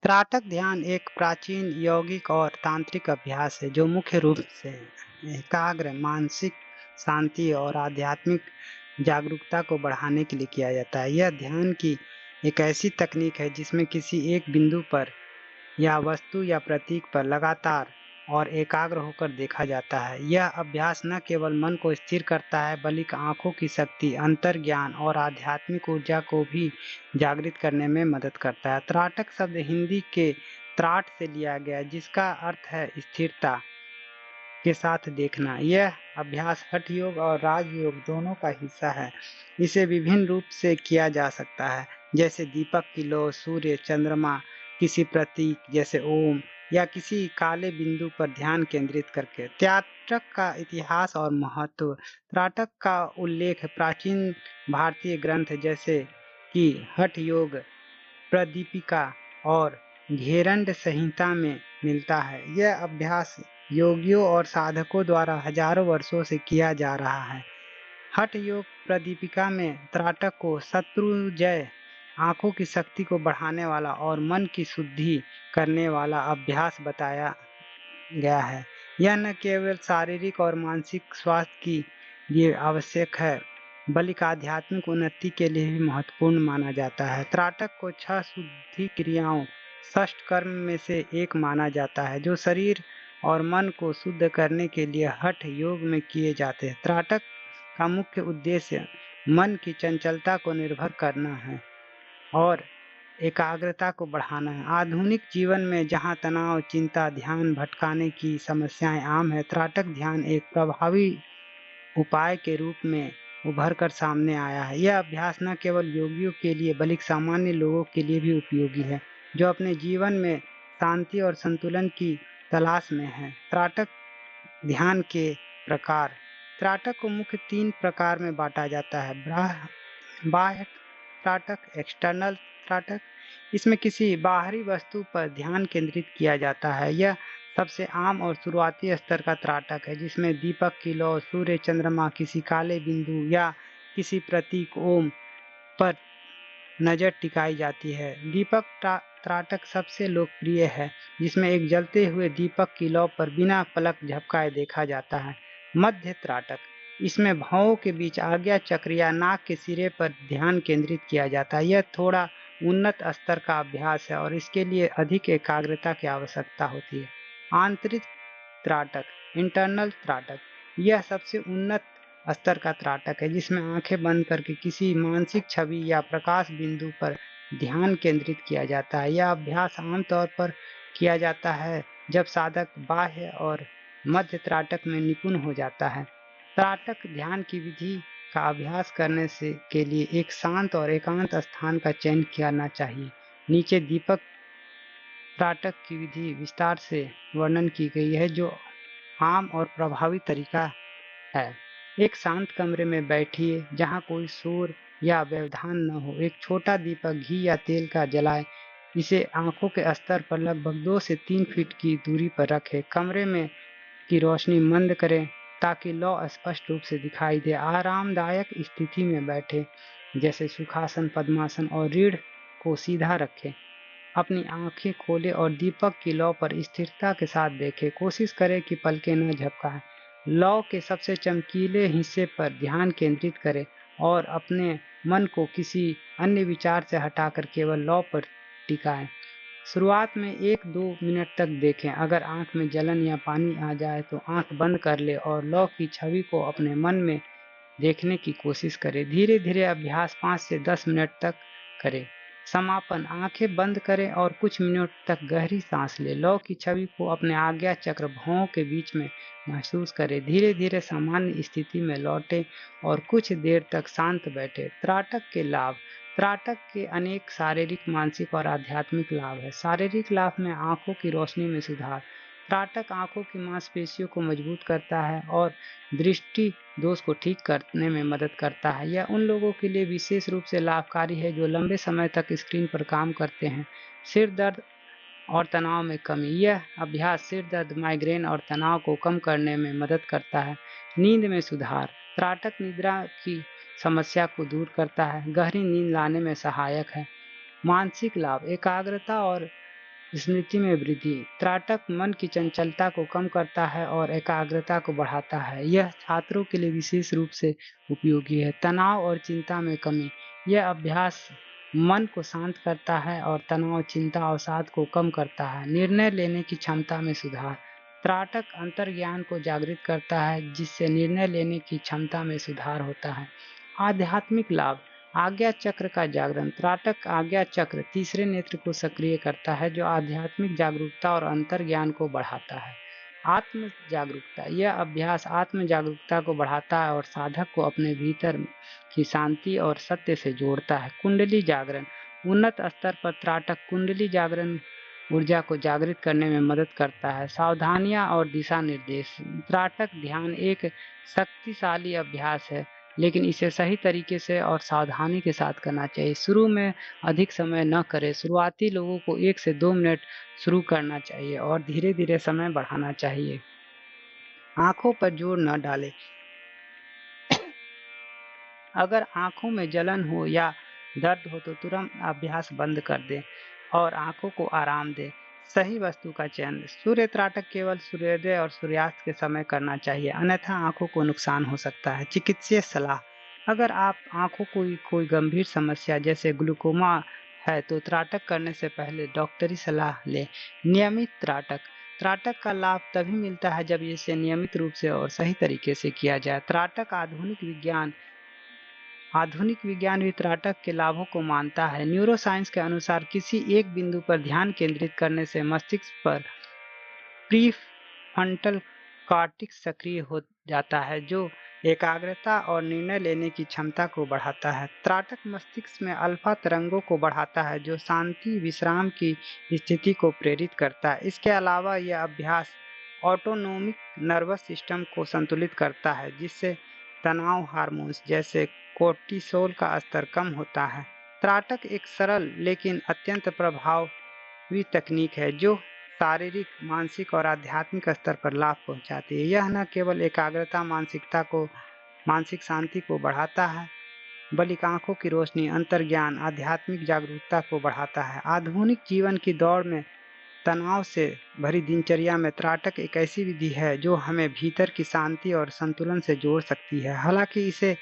त्राटक ध्यान एक प्राचीन यौगिक और तांत्रिक अभ्यास है जो मुख्य रूप से एकाग्र मानसिक शांति और आध्यात्मिक जागरूकता को बढ़ाने के लिए किया जाता है। यह ध्यान की एक ऐसी तकनीक है जिसमें किसी एक बिंदु पर या वस्तु या प्रतीक पर लगातार और एकाग्र होकर देखा जाता है। यह अभ्यास न केवल मन को स्थिर करता है बल्कि आंखों की शक्ति, अंतर्ज्ञान और आध्यात्मिक ऊर्जा को भी जागृत करने में मदद करता है। त्राटक शब्द हिंदी के त्राट से लिया गया जिसका अर्थ है स्थिरता के साथ देखना। यह अभ्यास हठ योग और राजयोग दोनों का हिस्सा है। इसे विभिन्न रूप से किया जा सकता है, जैसे दीपक की लौ, सूर्य, चंद्रमा, किसी प्रतीक जैसे ओम या किसी काले बिंदु पर ध्यान केंद्रित करके। त्राटक का इतिहास और महत्व। त्राटक का उल्लेख प्राचीन भारतीय ग्रंथ जैसे कि हठ योग, प्रदीपिका और घेरंड संहिता में मिलता है। यह अभ्यास योगियों और साधकों द्वारा हजारों वर्षों से किया जा रहा है। हठ योग प्रदीपिका में त्राटक को शत्रुंजय, आंखों की शक्ति को बढ़ाने वाला और मन की शुद्धि करने वाला अभ्यास बताया गया है। यह न केवल शारीरिक और मानसिक स्वास्थ्य के लिए आवश्यक है बल्कि आध्यात्मिक उन्नति के लिए भी महत्वपूर्ण माना जाता है। त्राटक को 6 शुद्धि क्रियाओं, षष्ठ कर्म में से एक माना जाता है जो शरीर और मन को शुद्ध करने के लिए हठ योग में किए जाते हैं। त्राटक का मुख्य उद्देश्य मन की चंचलता को निर्भर करना है और एकाग्रता को बढ़ाना है। आधुनिक जीवन में जहां तनाव, चिंता, ध्यान भटकाने की समस्याएं आम है, त्राटक ध्यान एक प्रभावी उपाय के रूप में उभर कर सामने आया है। यह अभ्यास न केवल योगियों के लिए बल्कि सामान्य लोगों के लिए भी उपयोगी है जो अपने जीवन में शांति और संतुलन की तलाश में है। त्राटक ध्यान के प्रकार। त्राटक को मुख्य 3 प्रकार में बांटा जाता है। बाह्य त्राटक, एक्सटर्नल त्राटक। इसमें किसी बाहरी वस्तु पर ध्यान केंद्रित किया जाता है। यह सबसे आम और शुरुआती स्तर का त्राटक है जिसमें दीपक की लौ, सूर्य, चंद्रमा, किसी काले बिंदु या किसी प्रतीक ओम पर नजर टिकाई जाती है। दीपक त्राटक सबसे लोकप्रिय है जिसमें एक जलते हुए दीपक की लौ पर बिना पलक झपकाए देखा जाता है। मध्य त्राटक। इसमें भावों के बीच आज्ञा चक्र या नाक के सिरे पर ध्यान केंद्रित किया जाता है। यह थोड़ा उन्नत स्तर का अभ्यास है और इसके लिए अधिक एकाग्रता की आवश्यकता होती है। आंतरिक त्राटक, इंटरनल त्राटक। यह सबसे उन्नत स्तर का त्राटक है जिसमें आंखें बंद करके किसी मानसिक छवि या प्रकाश बिंदु पर ध्यान केंद्रित किया जाता है। यह अभ्यास आमतौर पर किया जाता है जब साधक बाह्य और मध्य त्राटक में निपुण हो जाता है। त्राटक ध्यान की विधि का अभ्यास करने से के लिए एक शांत और एकांत स्थान का चयन करना चाहिए। नीचे दीपक त्राटक की विधि विस्तार से वर्णन की गई है जो आम और प्रभावी तरीका है। एक शांत कमरे में बैठिए जहां कोई शोर या व्यवधान न हो। एक छोटा दीपक घी या तेल का जलाएं। इसे आंखों के स्तर पर लगभग 2 से 3 फीट की दूरी पर रखें। कमरे में की रोशनी मंद करें ताकि लौ स्पष्ट रूप से दिखाई दे। आरामदायक स्थिति में बैठे जैसे सुखासन, पद्मासन और रीढ़ को सीधा रखें। अपनी आंखें खोलें और दीपक की लौ पर स्थिरता के साथ देखें। कोशिश करें कि पलकें न झपकाएं। लौ के सबसे चमकीले हिस्से पर ध्यान केंद्रित करें और अपने मन को किसी अन्य विचार से हटाकर केवल लौ पर टिकाएं। शुरुआत में 1-2 मिनट तक देखें। अगर आंख में जलन या पानी आ जाए तो आंख बंद कर ले और लौ की छवि को अपने मन में देखने की कोशिश करें। धीरे धीरे अभ्यास 5 से 10 मिनट तक करें। समापन। आंखें बंद करें और कुछ मिनट तक गहरी सांस लें। लौ की छवि को अपने आज्ञा चक्र भावों के बीच में महसूस करें। धीरे धीरे सामान्य स्थिति में लौटें और कुछ देर तक शांत बैठे। त्राटक के लाभ। त्राटक के अनेक शारीरिक, मानसिक और आध्यात्मिक लाभ है। शारीरिक लाभ में आंखों की रोशनी में सुधार। त्राटक आंखों की मांसपेशियों को मजबूत करता है और दृष्टि दोष को ठीक करने में मदद करता है। यह उन लोगों के लिए विशेष रूप से लाभकारी है जो लंबे समय तक स्क्रीन पर काम करते हैं। सिर दर्द और तनाव में कमी। यह अभ्यास सिर दर्द, माइग्रेन और तनाव को कम करने में मदद करता है। नींद में सुधार। त्राटक निद्रा की समस्या को दूर करता है, गहरी नींद लाने में सहायक है। मानसिक लाभ। एकाग्रता और स्मृति में वृद्धि। त्राटक मन की चंचलता को कम करता है और एकाग्रता को बढ़ाता है। यह छात्रों के लिए विशेष रूप से उपयोगी है। तनाव और चिंता में कमी। यह अभ्यास मन को शांत करता है और तनाव, चिंता, अवसाद को कम करता है। निर्णय लेने की क्षमता में सुधार। त्राटक अंतर्ज्ञान को जागृत करता है, जिससे निर्णय लेने की क्षमता में सुधार होता है। आध्यात्मिक लाभ। आज्ञा चक्र का जागरण। त्राटक आज्ञा चक्र तीसरे नेत्र को सक्रिय करता है, जो आध्यात्मिक जागरूकता और अंतर्ज्ञान को बढ़ाता है। आत्म जागरूकता। यह अभ्यास आत्म जागरूकता को बढ़ाता है और साधक को अपने भीतर की शांति और सत्य से जोड़ता है। कुंडली जागरण। उन्नत स्तर पर त्राटक कुंडली जागरण ऊर्जा को जागृत करने में मदद करता है। सावधानियां और दिशा निर्देश। त्राटक ध्यान एक शक्तिशाली अभ्यास है, लेकिन इसे सही तरीके से और सावधानी के साथ करना चाहिए। शुरू में अधिक समय न करें। शुरुआती लोगों को 1 से 2 मिनट शुरू करना चाहिए और धीरे धीरे समय बढ़ाना चाहिए। आंखों पर जोर न डालें। अगर आंखों में जलन हो या दर्द हो तो तुरंत अभ्यास बंद कर दें और आंखों को आराम दें। सही वस्तु का चयन। सूर्य त्राटक केवल सूर्योदय और सूर्यास्त के समय करना चाहिए, अन्यथा आंखों को नुकसान हो सकता है। चिकित्सीय सलाह। अगर आप आंखों की कोई गंभीर समस्या जैसे ग्लूकोमा है तो त्राटक करने से पहले डॉक्टरी सलाह लें। नियमित त्राटक। त्राटक का लाभ तभी मिलता है जब इसे नियमित रूप से और सही तरीके से किया जाए। त्राटक आधुनिक विज्ञान भी त्राटक के लाभों को मानता है। न्यूरोसाइंस के अनुसार किसी एक बिंदु पर ध्यान केंद्रित करने से मस्तिष्क पर प्रीफ्रंटल कॉर्टेक्स सक्रिय हो जाता है, जो एकाग्रता और निर्णय लेने की क्षमता को बढ़ाता है। त्राटक मस्तिष्क में अल्फा तरंगों को बढ़ाता है, जो शांति, विश्राम की स्थिति को प्रेरित करता है। इसके अलावा यह अभ्यास ऑटोनोमिक नर्वस सिस्टम को संतुलित करता है, जिससे तनाव हार्मोन्स जैसे कोर्टिसोल का स्तर कम होता है। त्राटक एक सरल लेकिन अत्यंत प्रभावी तकनीक है, जो शारीरिक, मानसिक और आध्यात्मिक स्तर पर लाभ पहुंचाती है। यह न केवल एकाग्रता, मानसिक शांति को बढ़ाता है, बल्कि आंखों की रोशनी, अंतर्ज्ञान, आध्यात्मिक जागरूकता को बढ़ाता है। आधुनिक जीवन की दौड़ में तनाव से भरी दिनचर्या में त्राटक एक ऐसी विधि है जो हमें भीतर की शांति और संतुलन से जोड़ सकती है। हालांकि इसे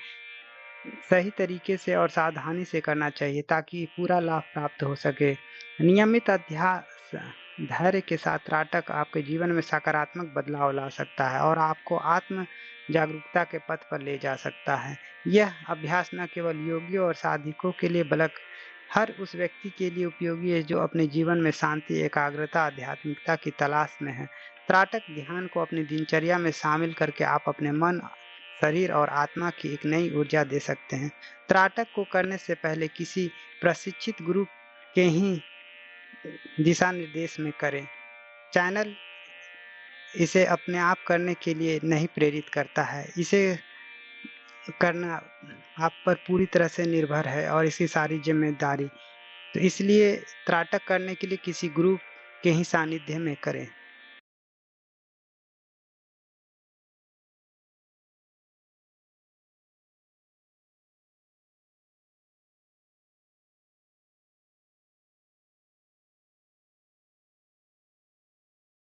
सही तरीके से और सावधानी से करना चाहिए ताकि पूरा लाभ प्राप्त हो सके। नियमित अभ्यास, धैर्य के साथ त्राटक आपके जीवन में सकारात्मक बदलाव ला सकता है और आपको आत्म जागरूकता के पथ पर ले जा सकता है। यह अभ्यास न केवल योगियों और साधकों के लिए बल्कि हर उस व्यक्ति के लिए उपयोगी है जो अपने जीवन में शांति, एकाग्रता, आध्यात्मिकता की तलाश में है। त्राटक ध्यान को अपनी दिनचर्या में शामिल करके आप अपने मन, शरीर और आत्मा की एक नई ऊर्जा दे सकते हैं। त्राटक को करने से पहले किसी प्रशिक्षित गुरु के ही दिशा निर्देश में करें। चैनल इसे अपने आप करने के लिए नहीं प्रेरित करता है। इसे करना आप पर पूरी तरह से निर्भर है और इसकी सारी जिम्मेदारी, तो इसलिए त्राटक करने के लिए किसी गुरु के ही सानिध्य में करें।